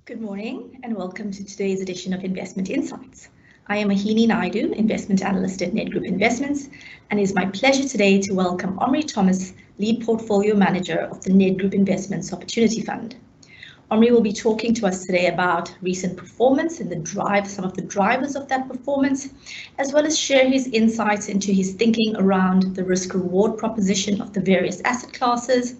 Good morning and welcome to today's edition of Investment Insights. I am Mahini Naidu, Investment Analyst at Nedgroup Investments, and it is my pleasure today to welcome Omri Thomas, Lead Portfolio Manager of the Nedgroup Investments Opportunity Fund. Omri will be talking to us today about recent performance and some of the drivers of that performance, as well as share his insights into his thinking around the risk-reward proposition of the various asset classes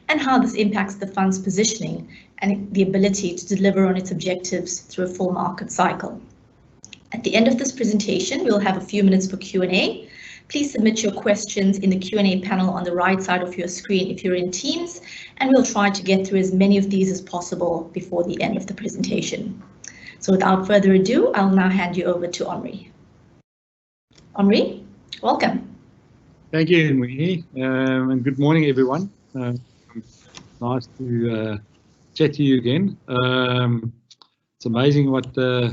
and how this impacts the fund's positioning and the ability to deliver on its objectives through a full market cycle. At the end of this presentation, we'll have a few minutes for Q&A. Please submit your questions in the Q&A panel on the right side of your screen if you're in Teams, and we'll try to get through as many of these as possible before the end of the presentation. So without further ado, I'll now hand you over to Omri. Omri, welcome. Thank you, Mahini, and good morning, everyone. Nice to chat to you again. It's amazing what how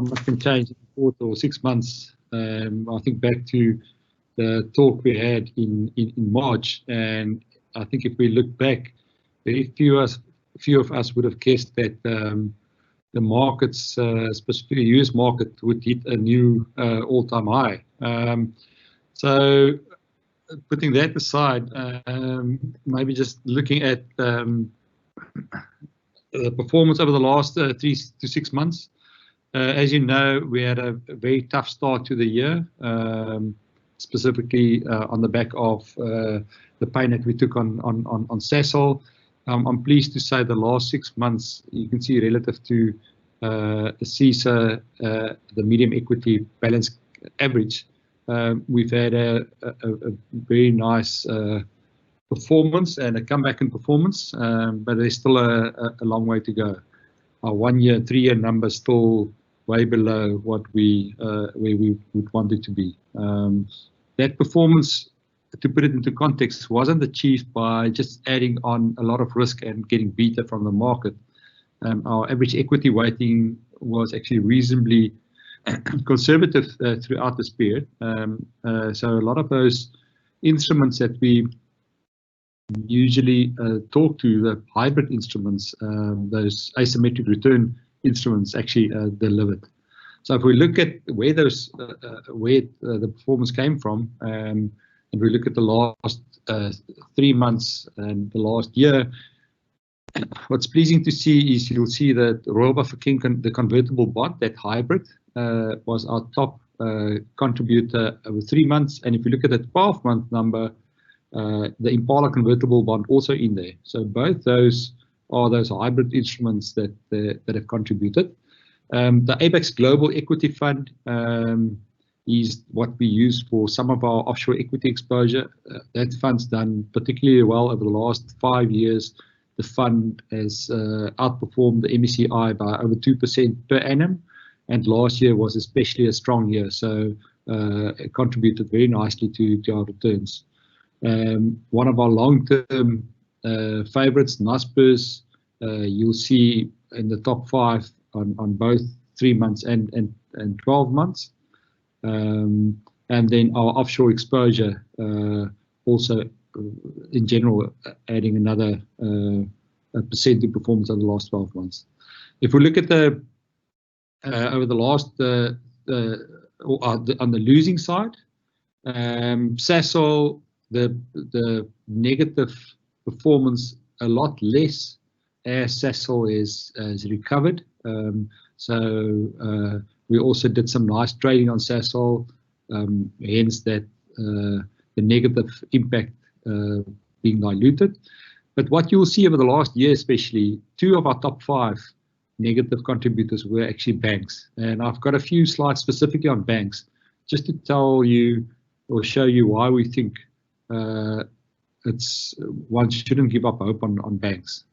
much can change in 4 or 6 months. I think back to the talk we had in March, and I think if we look back, very few of us would have guessed that the markets, specifically the US market, would hit a new all-time high. So putting that aside, maybe just looking at the performance over the last 3 to 6 months. As you know, we had a very tough start to the year, specifically on the back of the pain that we took on Sasol. I'm pleased to say the last 6 months, you can see relative to the CISA, the medium equity balance average, we've had a very nice performance and a comeback in performance, but there's still a long way to go. Our 1-year, 3-year numbers still way below what where we would want it to be. That performance, to put it into context, wasn't achieved by just adding on a lot of risk and getting beta from the market. Our average equity weighting was actually reasonably conservative throughout this period. So a lot of those instruments that we usually talk to, the hybrid instruments, those asymmetric return instruments, actually delivered. So if we look at where the performance came from, and we look at the last 3 months and the last year, what's pleasing to see is you'll see that Royal Bafokeng, the convertible bond, that hybrid, was our top contributor over 3 months. And if you look at the 12-month number, the Impala convertible bond also in there. So both those are those hybrid instruments that have contributed. The ABAX Global Equity Fund is what we use for some of our offshore equity exposure. That fund's done particularly well over the last 5 years. The fund has outperformed the MSCI by over 2% per annum, and last year was especially a strong year, so it contributed very nicely to our returns. One of our long-term favorites, Naspers, you'll see in the top 5 on both 3 months and 12 months. And then our offshore exposure also, in general, adding another percent to performance over the last 12 months. If we look at the over the last on the losing side, Sasol, the negative performance a lot less as Sasol has recovered. So we also did some nice trading on Sasol, hence that the negative impact being diluted. But what you'll see over the last year, especially, 2 of our top 5 negative contributors were actually banks. And I've got a few slides specifically on banks, just to tell you or show you why we think one shouldn't give up hope on banks.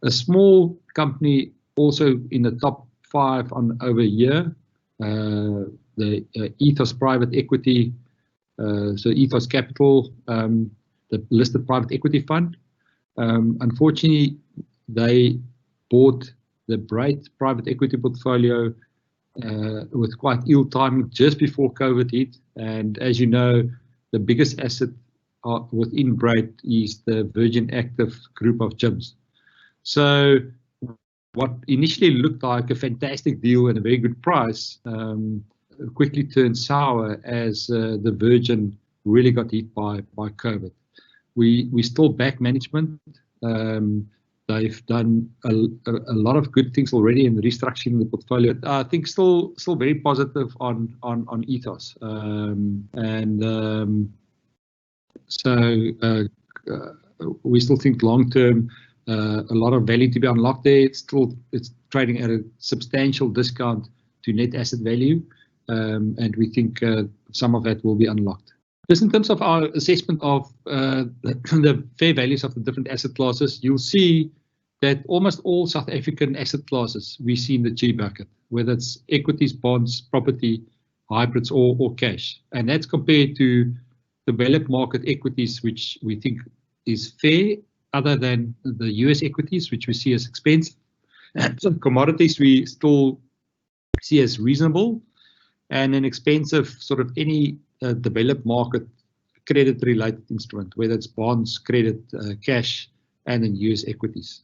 A small company also in the top 5 on over a year, the Ethos Private Equity, so Ethos Capital, the listed private equity fund. Unfortunately, they bought the Bright private equity portfolio with quite ill timing just before COVID hit. And as you know, the biggest asset within Bright is the Virgin Active group of gyms. So what initially looked like a fantastic deal and a very good price quickly turned sour as the Virgin really got hit by COVID. We still back management. They've done a lot of good things already in restructuring the portfolio. I think still very positive on ethos, so we still think long term a lot of value to be unlocked there. It's trading at a substantial discount to net asset value, and we think some of that will be unlocked. Just in terms of our assessment of the fair values of the different asset classes, you'll see that almost all South African asset classes we see in the G bucket, whether it's equities, bonds, property, hybrids, or cash. And that's compared to developed market equities, which we think is fair, other than the US equities, which we see as expensive. And some commodities we still see as reasonable, and an expensive sort of any developed market credit-related instrument, whether it's bonds, credit, cash, and then US equities.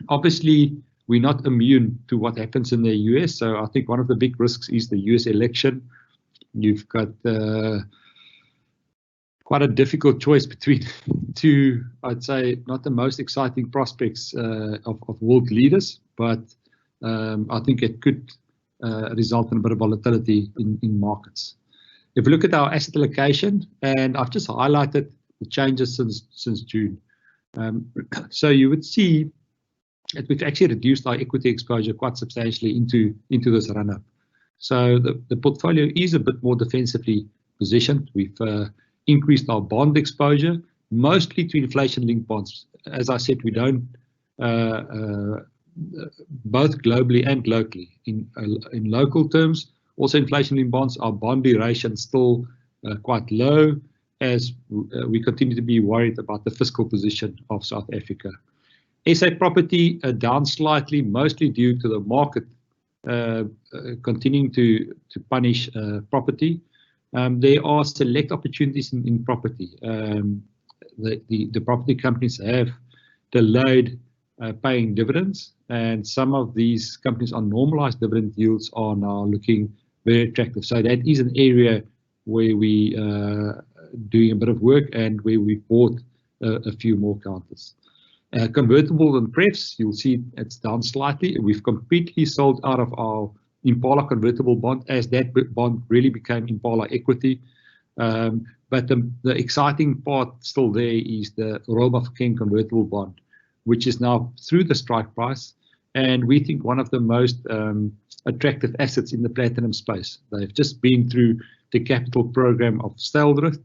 Obviously, we're not immune to what happens in the US, so I think one of the big risks is the US election. You've got quite a difficult choice between two, I'd say, not the most exciting prospects of world leaders, but I think it could result in a bit of volatility in markets. If we look at our asset allocation, and I've just highlighted the changes since June. So you would see that we've actually reduced our equity exposure quite substantially into this run-up. So the portfolio is a bit more defensively positioned. We've increased our bond exposure, mostly to inflation-linked bonds. As I said, we don't both globally and locally. In local terms, also inflation-linked bonds, our bond duration still quite low, as we continue to be worried about the fiscal position of South Africa. SA property down slightly, mostly due to the market continuing to punish property. There are select opportunities in property. The property companies have delayed paying dividends, and some of these companies on normalized dividend yields are now looking very attractive. So that is an area where we doing a bit of work and where we bought a few more counters. Convertible and prefs, you'll see it's down slightly. We've completely sold out of our Impala convertible bond, as that bond really became Impala equity. But the exciting part still there is the Royal Bafokeng convertible bond, which is now through the strike price, and we think one of the most attractive assets in the platinum space. They've just been through the capital program of Styldrift.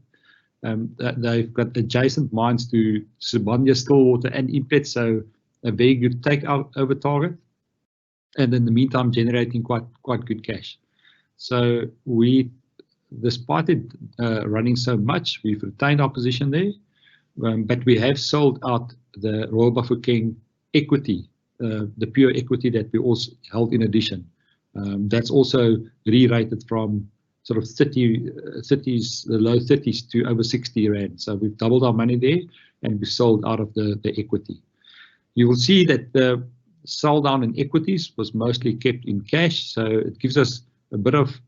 They've got adjacent mines to Sibanye, Stillwater, and Impet, so a very good takeout over target, and in the meantime generating quite good cash. So despite it running so much, we've retained our position there, but we have sold out the Royal Bafokeng equity, the pure equity that we also held in addition. That's also re-rated from sort of 30s, the low 30s to over 60 Rand. So we've doubled our money there, and we sold out of the equity. You will see that the sell down in equities was mostly kept in cash, so it gives us a bit of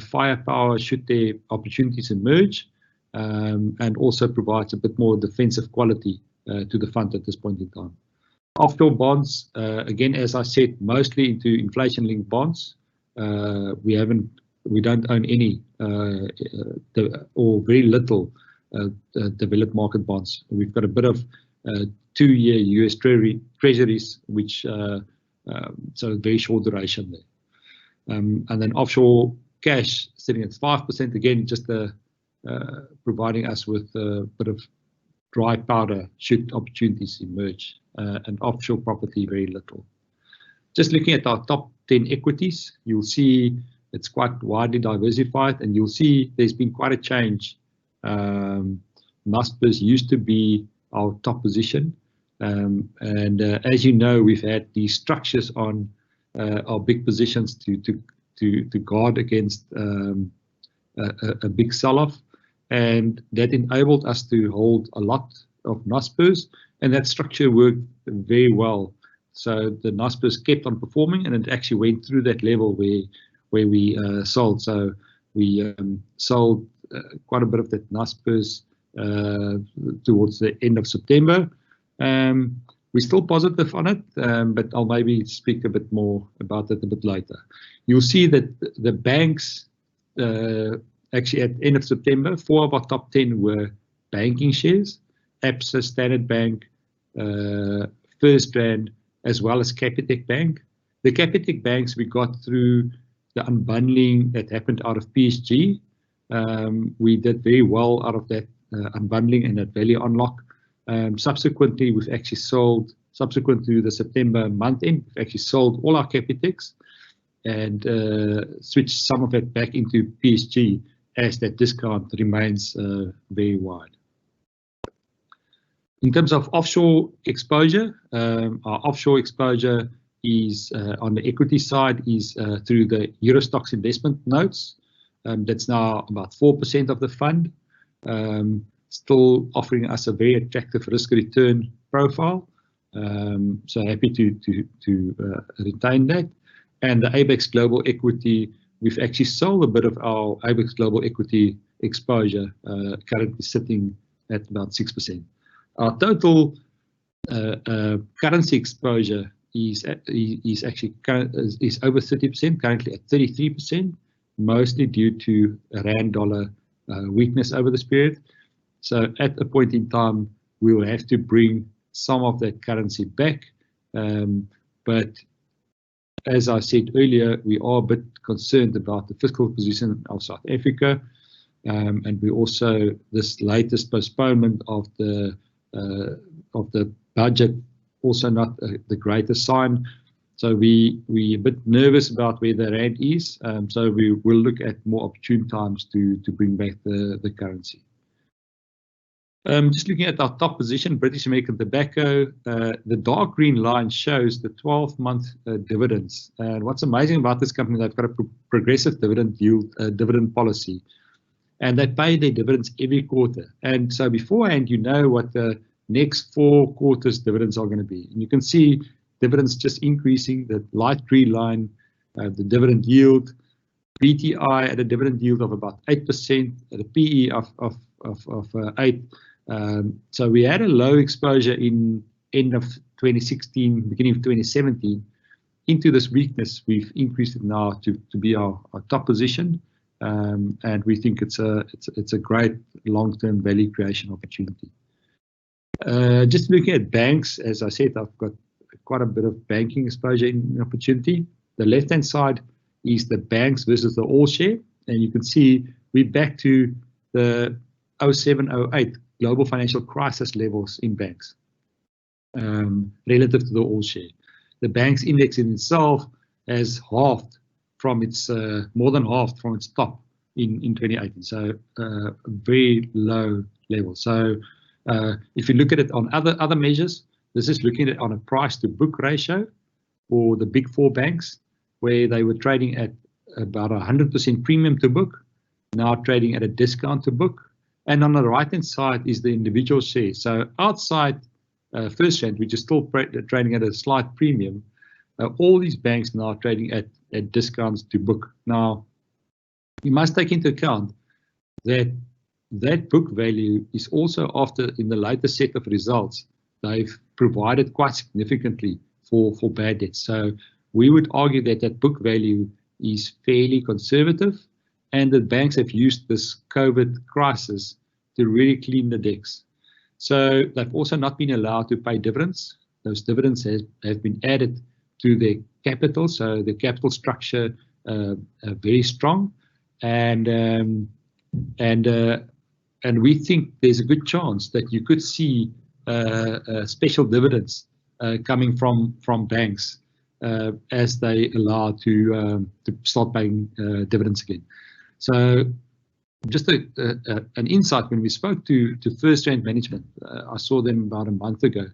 firepower should there opportunities emerge, and also provides a bit more defensive quality to the fund at this point in time. Offshore bonds, again, as I said, mostly into inflation-linked bonds. We don't own any or very little developed market bonds. We've got a bit of 2-year US treasuries, which so very short duration there. And then offshore cash sitting at 5%, again, just providing us with a bit of dry powder should opportunities emerge, and offshore property very little. Just looking at our top 10 equities, you'll see it's quite widely diversified, and you'll see there's been quite a change. Naspers used to be our top position, and as you know, we've had these structures on our big positions to guard against a big sell-off, and that enabled us to hold a lot NASPERS, and that structure worked very well. So the NASPERS kept on performing, and it actually went through that level where we sold. So we sold quite a bit of that NASPERS towards the end of September. We're still positive on it, but I'll maybe speak a bit more about it a bit later. You'll see that the banks, actually at the end of September, 4 of our top 10 were banking shares: Absa, Standard Bank, FirstRand, as well as Capitec Bank. The Capitec banks we got through the unbundling that happened out of PSG. We did very well out of that unbundling and that value unlock. Subsequently, we've actually sold, subsequent to the September month end, we've actually sold all our Capitecs and switched some of it back into PSG as that discount remains very wide. In terms of offshore exposure, our offshore exposure is on the equity side is through the Eurostoxx investment notes. That's now about 4% of the fund, still offering us a very attractive risk-return profile. So happy to retain that. And the ABEX Global Equity, we've actually sold a bit of our ABEX Global Equity exposure, currently sitting at about 6%. Our total currency exposure is actually over 30%, currently at 33%, mostly due to rand-dollar weakness over this period. So at a point in time, we will have to bring some of that currency back. But as I said earlier, we are a bit concerned about the fiscal position of South Africa, and we also, this latest postponement of the budget, also not the greatest sign. So we a bit nervous about where the rand is. So we will look at more opportune times to bring back the currency. Just looking at our top position, British American Tobacco, the dark green line shows the 12-month dividends. And what's amazing about this company, they've got a progressive dividend yield, dividend policy, and they pay their dividends every quarter. And so beforehand, you know what the next 4 quarters dividends are going to be. And you can see dividends just increasing, the light green line, the dividend yield, BTI at a dividend yield of about 8%, at a PE of 8. So we had a low exposure in end of 2016, beginning of 2017. Into this weakness, we've increased it now to be our top position, and we think it's a great long-term value creation opportunity. Just looking at banks, as I said, I've got quite a bit of banking exposure in opportunity. The left-hand side is the banks versus the all share, and you can see we're back to the 07-08 global financial crisis levels in banks, relative to the all share. The banks index in itself has halved from its, more than halved from its top in 2018. So very low level. So if you look at it on other measures, this is looking at on a price to book ratio for the big 4 banks, where they were trading at about 100% premium to book, now trading at a discount to book. And on the right-hand side is the individual shares. So outside FirstRand, which is still trading at a slight premium, all these banks now are trading at discounts to book. Now, you must take into account that that book value is also after, in the latest set of results, they've provided quite significantly for bad debts. So we would argue that that book value is fairly conservative, and that banks have used this COVID crisis to really clean the decks. So they've also not been allowed to pay dividends. Those dividends have been added to their capital, so the capital structure very strong, and we think there's a good chance that you could see special dividends coming from banks as they allow to start paying dividends again. So just an insight, when we spoke to FirstRand management, I saw them about a month ago.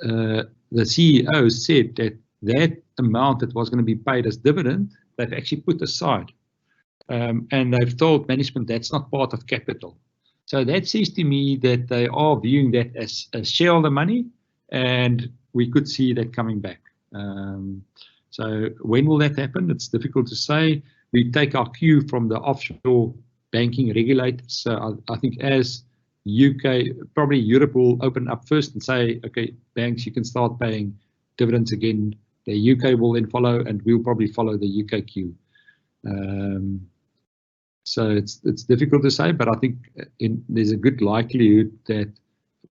The CEO said that amount that was going to be paid as dividend, they've actually put aside. And they've told management that's not part of capital. So that says to me that they are viewing that as shareholder money, and we could see that coming back. So when will that happen? It's difficult to say. We take our cue from the offshore banking regulators. So I think as UK, probably Europe will open up first and say, okay, banks, you can start paying dividends again. The UK will then follow, and we'll probably follow the UK cue. So it's difficult to say, but I think there's a good likelihood that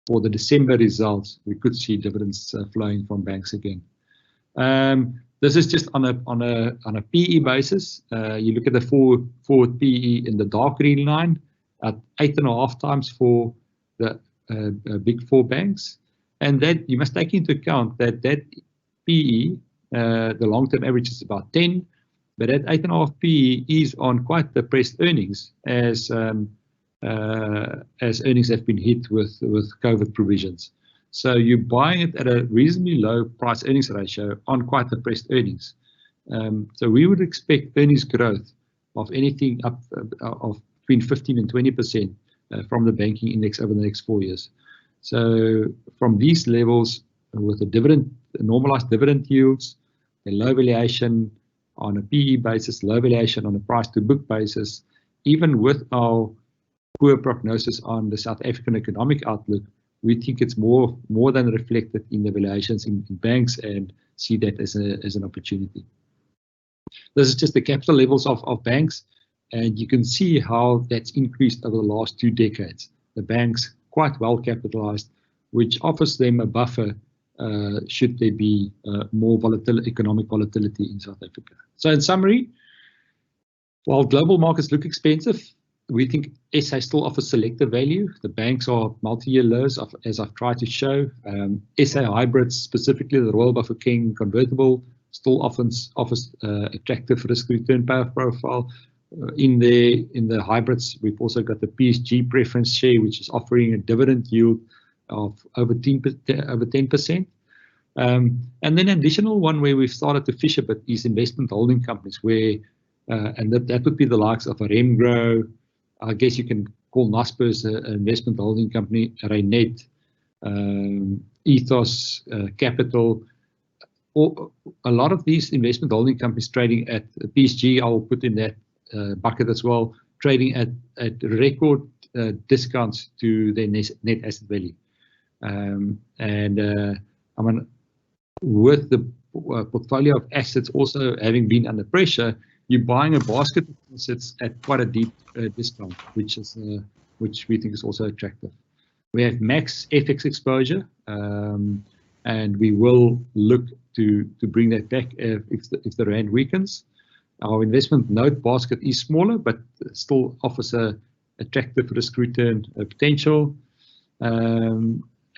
for the December results, we could see dividends flowing from banks again. This is just on a PE basis. You look at the forward PE in the dark green line at 8.5 times for the big 4 banks, and that you must take into account that PE, the long-term average is about 10, but that 8.5 PE is on quite depressed earnings as earnings have been hit with COVID provisions. So you're buying it at a reasonably low price earnings ratio on quite depressed earnings. So we would expect earnings growth of anything up of between 15 and 20% from the banking index over the next 4 years. So from these levels, with the normalized dividend yields, the low valuation on a PE basis, low valuation on a price to book basis, even with our poor prognosis on the South African economic outlook, we think it's more than reflected in the valuations in banks, and see that as an opportunity. This is just the capital levels of banks, and you can see how that's increased over the last 2 decades. The banks quite well capitalized, which offers them a buffer should there be more economic volatility in South Africa. So in summary, while global markets look expensive, we think SA still offers selective value. The banks are multi-year lows, as I've tried to show. SA hybrids, specifically the Royal Bafokeng convertible, still offers attractive risk-return profile. In the hybrids, we've also got the PSG preference share, which is offering a dividend yield of over 10%. And then an additional one where we've started to fish a bit is investment holding companies, where and that would be the likes of a Remgro. I guess you can call Naspers an investment holding company, Reinet, Ethos, Capital. A lot of these investment holding companies trading at PSG, I'll put in that bucket as well, trading at record discounts to their net asset value. I mean, with the portfolio of assets also having been under pressure, you're buying a basket of assets at quite a deep discount, which we think is also attractive. We have max FX exposure, and we will look to bring that back if the rand weakens. Our investment note basket is smaller, but still offers a attractive risk return potential.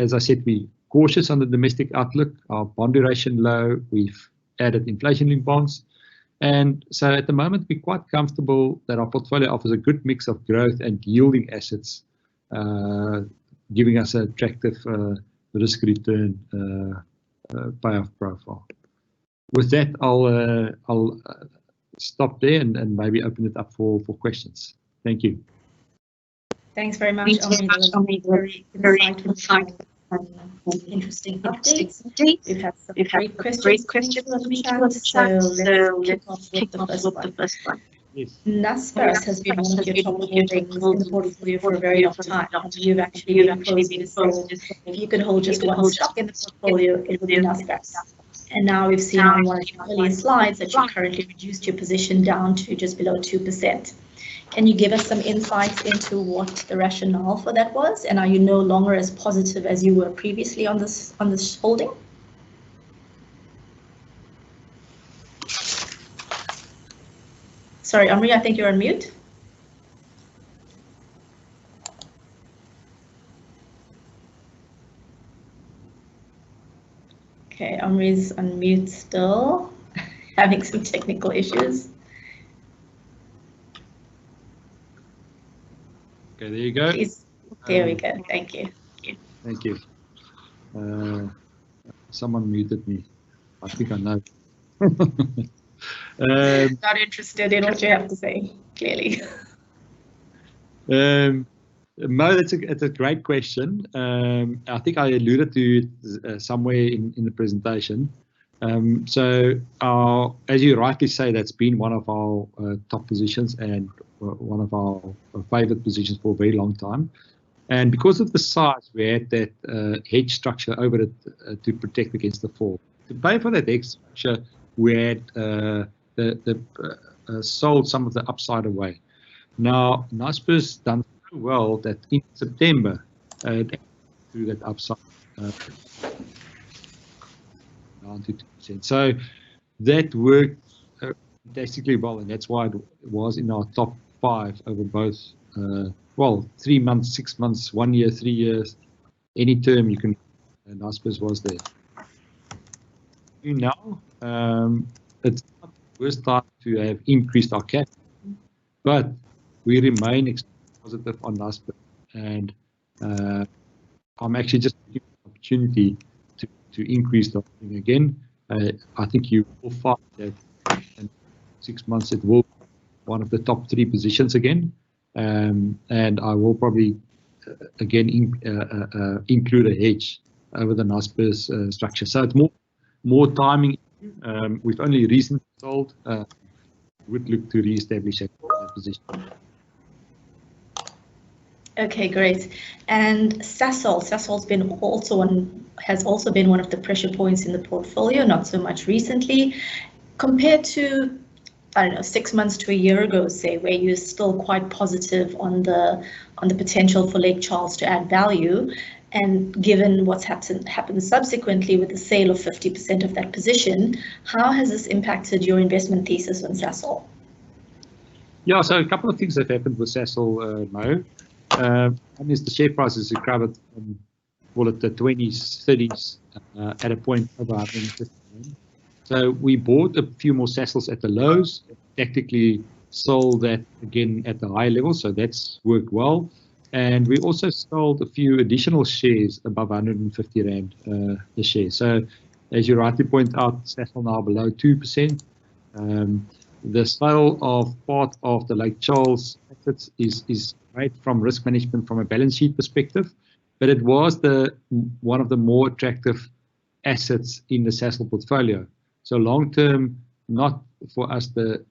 As I said, we're cautious on the domestic outlook. Our bond duration low. We've added inflation-linked bonds. And so at the moment, we're quite comfortable that our portfolio offers a good mix of growth and yielding assets, giving us an attractive risk return payoff profile. With that, I'll stop there and maybe open it up for questions. Thank you. Thanks very much, Omri. Very insightful. Interesting updates. We've had some great questions on the chat, so let's kick off with the first one. Yes. Naspers has been one of your top holdings in the portfolio for a very long time. You've actually been proposed to say if you could hold just one stock in the portfolio, it would be Naspers. And now we've seen on one of your earlier slides that you currently reduced your position down to just below 2%. Can you give us some insights into what the rationale for that was? And are you no longer as positive as you were previously on this holding? Sorry, Omri, I think you're on mute. Okay, Omri's on mute still, having some technical issues. Okay, there you go. Please. There we go. Thank you. Thank you. Someone muted me. I think I know. Not interested in what you have to say, clearly. Mo, it's a great question. I think I alluded to it somewhere in the presentation. So as you rightly say, that's been one of our top positions and one of our favorite positions for a very long time. And because of the size, we had that hedge structure over it to protect against the fall. To pay for that hedge structure, we had sold some of the upside away. Now, Naspers done so well that in September, through that upside, down to 2%. So that worked fantastically well, and that's why it was in our top 5 over both, 3 months, 6 months, 1 year, 3 years, any term you can, and Naspers was there. Now, it's not the worst time to have increased our capital, but we remain positive on Naspers, and I'm actually just taking the opportunity to increase the holding again. I think you will find that in 6 months it will be one of the top 3 positions again, and I will probably again include a hedge over the Naspers structure. So it's more timing. We've only recently sold. Would look to re-establish that position. Okay, great. And Sasol's been has also been one of the pressure points in the portfolio, not so much recently, compared to, I don't know, 6 months to a year ago, say, where you're still quite positive on the potential for Lake Charles to add value. And given what's happened subsequently with the sale of 50% of that position, how has this impacted your investment thesis on Sasol? Yeah, so a couple of things have happened with Sasol, Mo. One is the share price has recovered from, call it the 20s, 30s, at a point over 150. So we bought a few more Sasols at the lows, tactically sold that again at the high level, so that's worked well. And we also sold a few additional shares above 150 Rand a share. So as you rightly point out, Sasol now below 2%. The sale of part of the Lake Charles assets is great from risk management from a balance sheet perspective, but it was one of the more attractive assets in the Sasol portfolio. So long term, not for us the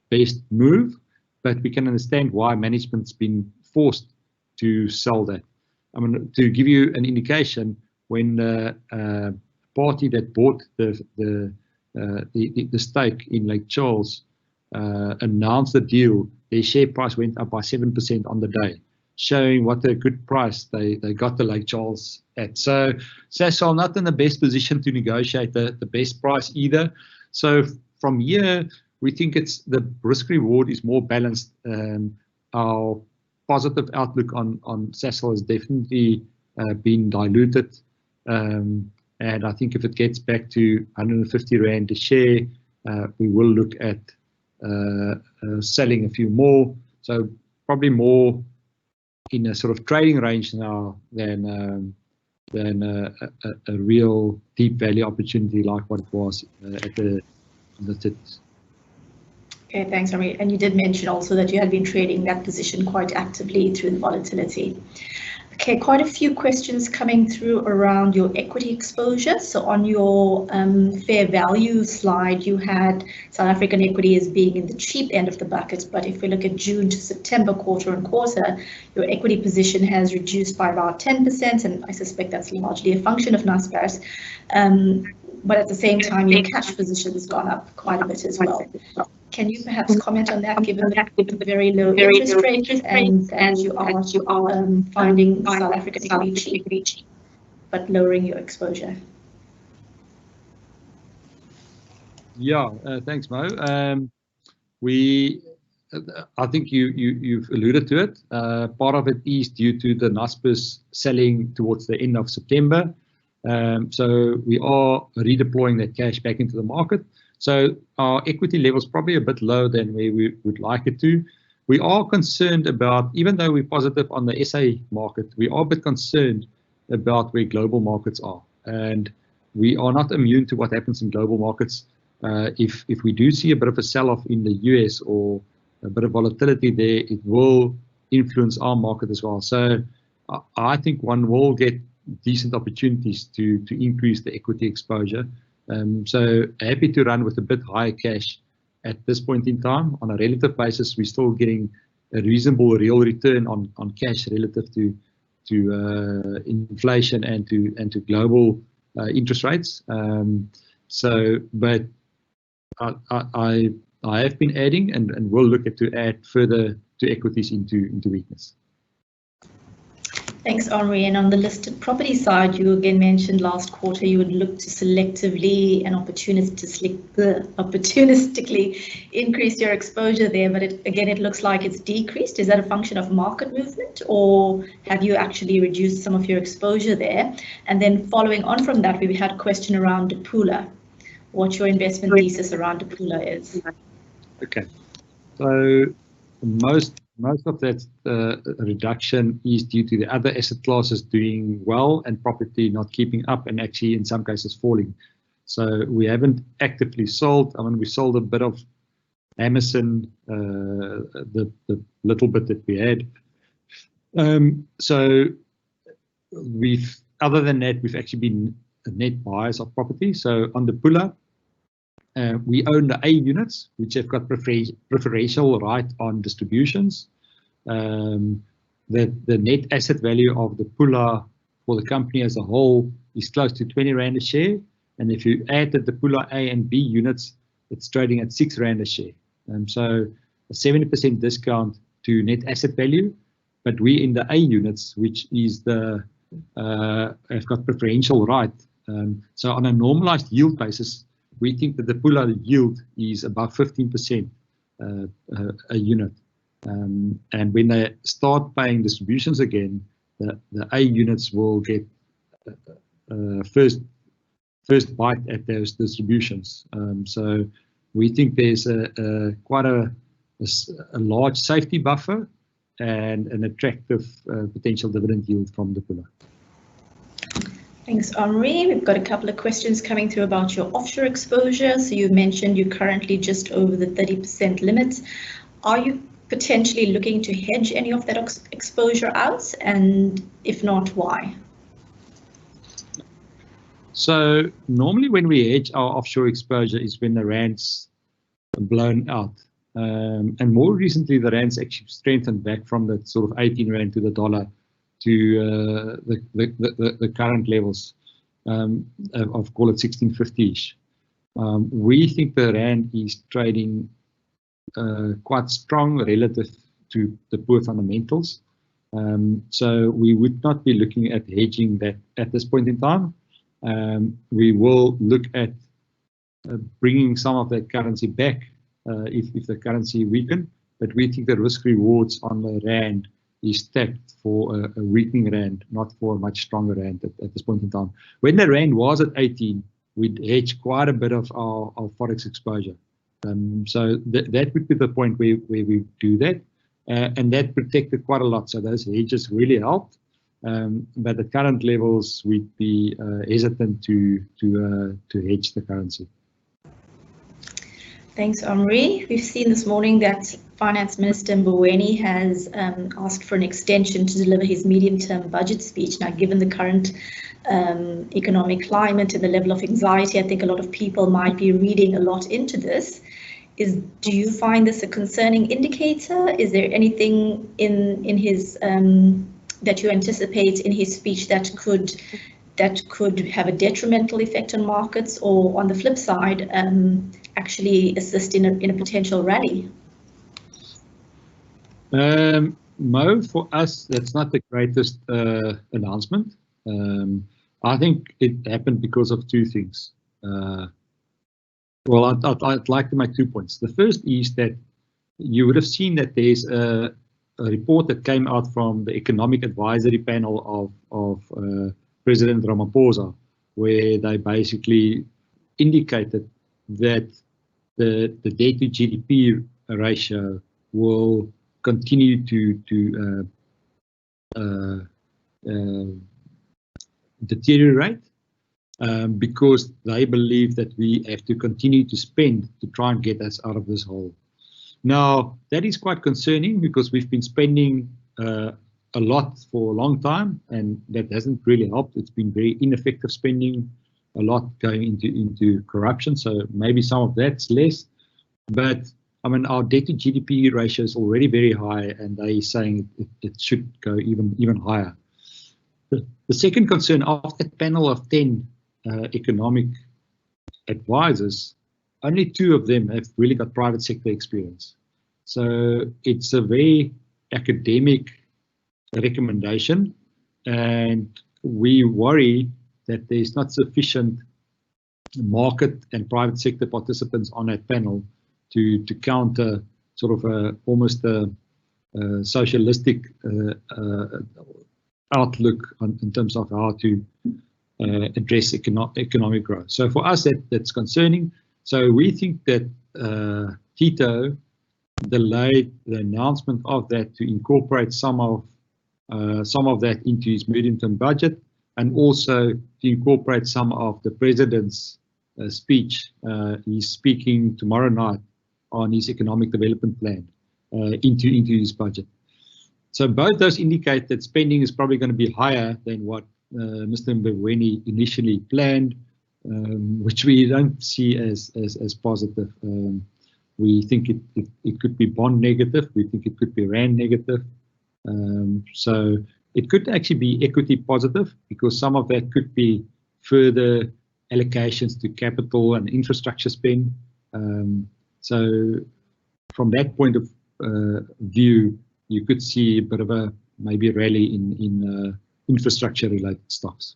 best move, but we can understand why management's been forced to sell that. I mean, to give you an indication, when the party that bought the stake in Lake Charles announced the deal, their share price went up by 7% on the day, showing what a good price they got the Lake Charles at. So Sasol not in the best position to negotiate the best price either. So from here, we think it's the risk reward is more balanced. Our positive outlook on Sasol has definitely been diluted. And I think if it gets back to 150 Rand a share, we will look at selling a few more. So probably more in a sort of trading range now than a real deep value opportunity like what it was at the tips. Okay, thanks, Omri. And you did mention also that you had been trading that position quite actively through the volatility. Okay, quite a few questions coming through around your equity exposure. So on your fair value slide, you had South African equity as being in the cheap end of the bucket. But if we look at June to September quarter on quarter, your equity position has reduced by about 10%. And I suspect that's largely a function of Naspers. But at the same time, your cash position has gone up quite a bit as well. Can you perhaps comment on that, given the very low interest rate and that you are finding South African equity cheap, but lowering your exposure? Yeah, thanks, Mo. I think you've alluded to it. Part of it is due to the Naspers selling towards the end of September. So we are redeploying that cash back into the market. So our equity level is probably a bit lower than where we would like it to. We are concerned about, even though we're positive on the SA market, we are a bit concerned about where global markets are. And we are not immune to what happens in global markets. If we do see a bit of a sell-off in the US or a bit of volatility there, it will influence our market as well. So I think one will get decent opportunities to increase the equity exposure. So happy to run with a bit higher cash at this point in time. On a relative basis, we're still getting a reasonable real return on cash relative to inflation and to global interest rates. But I have been adding and will look to add further to equities into weakness. Thanks, Omri. And on the listed property side, you again mentioned last quarter you would look to selectively and opportunistically increase your exposure there, but it looks like it's decreased. Is that a function of market movement, or have you actually reduced some of your exposure there? And then following on from that, we had a question around Dipula. What your investment thesis around Dipula is? Okay, so most of that reduction is due to the other asset classes doing well and property not keeping up, and actually in some cases falling. So we haven't actively sold. I mean, we sold a bit of Amazon, the little bit that we had. So other than that, we've actually been net buyers of property. So on the Dipula, we own the A units, which have got preferential right on distributions. The net asset value of the Dipula for the company as a whole is close to 20 Rand a share. And if you add the Dipula A and B units, it's trading at 6 Rand a share. So a 70% discount to net asset value. But we in the A units, which is have got preferential right. So on a normalized yield basis, we think that the Dipula yield is above 15% a unit. And when they start paying distributions again, the A units will get first bite at those distributions. So we think there's quite a large safety buffer and an attractive potential dividend yield from the Dipula. Thanks, Omri. We've got a couple of questions coming through about your offshore exposure. So you mentioned you're currently just over the 30% limit. Are you potentially looking to hedge any of that exposure out? And if not, why? So normally when we hedge our offshore exposure is when the Rand's blown out. And more recently, the Rand's actually strengthened back from that sort of 18 Rand to the dollar to the current levels of call it 1650-ish. We think the Rand is trading quite strong relative to the poor fundamentals. So we would not be looking at hedging that at this point in time. We will look at bringing some of that currency back if the currency weaken, but we think the risk rewards on the Rand is tapped for a weakening Rand, not for a much stronger Rand at this point in time. When the Rand was at 18, we'd hedge quite a bit of our Forex exposure. So that would be the point where we do that. And that protected quite a lot. So those hedges really helped. But at current levels, we'd be hesitant to hedge the currency. Thanks, Omri. We've seen this morning that Finance Minister Mboweni has asked for an extension to deliver his medium-term budget speech. Now, given the current economic climate and the level of anxiety, I think a lot of people might be reading a lot into this. Do you find this a concerning indicator? Is there anything in his that you anticipate in his speech that could have a detrimental effect on markets, or on the flip side, actually assist in a potential rally? Mo, for us, that's not the greatest announcement. I think it happened because of two things. Well, I'd like to make 2 points. The first is that you would have seen that there's a report that came out from the Economic Advisory Panel of President Ramaphosa, where they basically indicated that the debt to GDP ratio will continue to deteriorate because they believe that we have to continue to spend to try and get us out of this hole. Now, that is quite concerning because we've been spending a lot for a long time, and that hasn't really helped. It's been very ineffective spending, a lot going into corruption. So maybe some of that's less, but I mean, our debt to GDP ratio is already very high, and they're saying it should go even higher. The second concern of that panel of 10 economic advisors, only 2 of them have really got private sector experience. So it's a very academic recommendation, and we worry that there's not sufficient market and private sector participants on that panel to counter sort of almost a socialistic outlook in terms of how to address economic growth. So for us, that's concerning. So we think that Tito delayed the announcement of that to incorporate some of that into his medium-term budget, and also to incorporate some of the president's speech. He's speaking tomorrow night on his economic development plan into his budget. So both those indicate that spending is probably going to be higher than what Mr. Mbeweni initially planned, which we don't see as positive. We think it could be bond negative. We think it could be rand negative. So it could actually be equity positive, because some of that could be further allocations to capital and infrastructure spend. So from that point of view, you could see a bit of a maybe rally in infrastructure related stocks.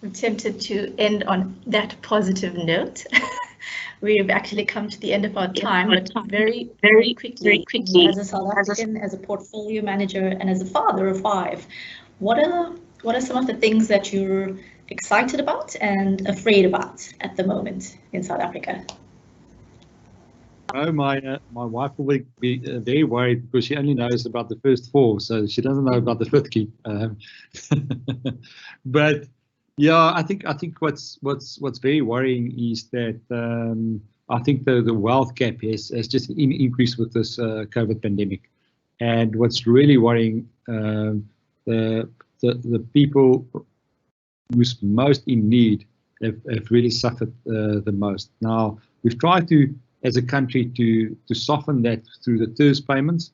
I'm tempted to end on that positive note. We've actually come to the end of our time, but very quickly, as a South African, as a portfolio manager, and as a father of 5, what are some of the things that you're excited about and afraid about at the moment in South Africa? Oh, my wife will be very worried, because she only knows about the first 4, so she doesn't know about the 5th key. But yeah, I think what's very worrying is that I think the wealth gap has just increased with this COVID pandemic, and what's really worrying, the people who's most in need have really suffered the most. Now, we've tried to, as a country, to soften that through the TERS payments.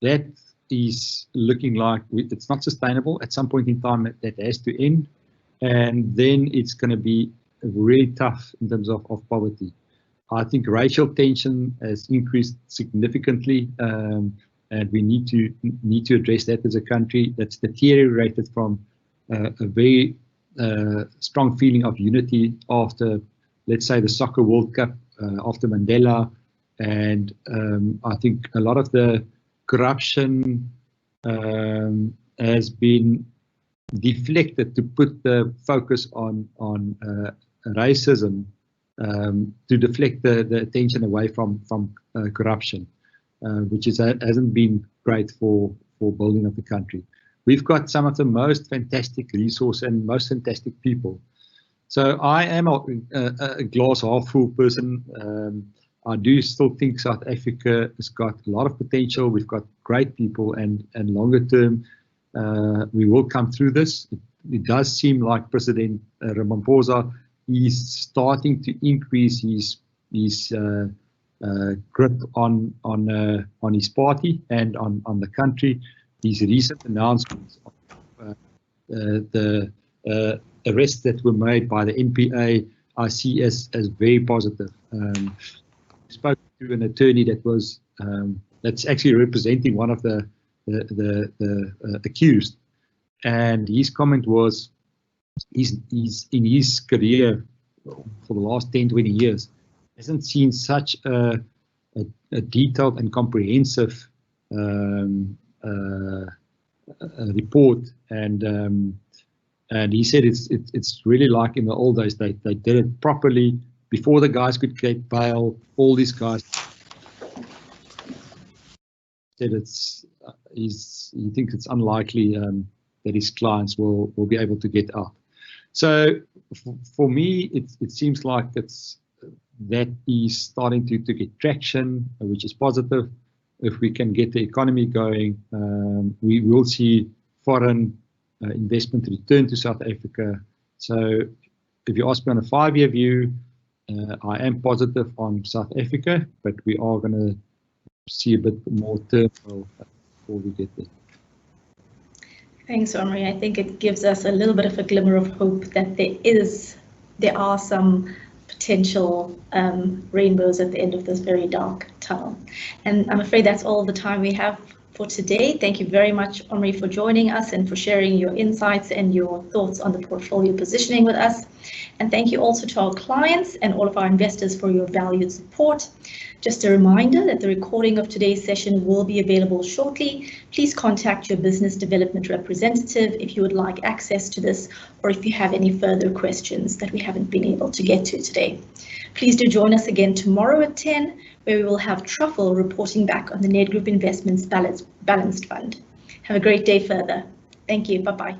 That is looking like it's not sustainable. At some point in time, that has to end, and then it's going to be really tough in terms of poverty. I think racial tension has increased significantly, and we need to address that as a country. That's deteriorated from a very strong feeling of unity after, let's say, the Soccer World Cup, after Mandela, and I think a lot of the corruption has been deflected to put the focus on racism, to deflect the attention away from corruption, which hasn't been great for building of the country. We've got some of the most fantastic resources and most fantastic people. So I am a glass half full person. I do still think South Africa has got a lot of potential. We've got great people, and longer term, we will come through this. It does seem like President Ramaphosa is starting to increase his grip on his party and on the country. His recent announcements of the arrests that were made by the NPA, I see as very positive. I spoke to an attorney that was that's actually representing one of the accused, and his comment was, he's in his career for the last 10-20 years hasn't seen such a detailed and comprehensive report, and he said it's really like in the old days. They did it properly before the guys could get bail. All these guys said he thinks it's unlikely that his clients will be able to get out. So for me, it seems like that is starting to get traction, which is positive. if we can get the economy going, we will see foreign investment return to South Africa. So if you ask me on a 5-year view, I am positive on South Africa, but we are going to see a bit more turmoil before we get there. Thanks, Omri. I think it gives us a little bit of a glimmer of hope that there are some potential rainbows at the end of this very dark tunnel. And I'm afraid that's all the time we have for today. Thank you very much, Omri, for joining us and for sharing your insights and your thoughts on the portfolio positioning with us. And thank you also to our clients and all of our investors for your valued support. Just a reminder that the recording of today's session will be available shortly. Please contact your business development representative if you would like access to this, or if you have any further questions that we haven't been able to get to today. Please do join us again tomorrow at 10, where we will have Truffle reporting back on the Nedgroup Investments Balanced Fund. Have a great day further. Thank you. Bye-bye.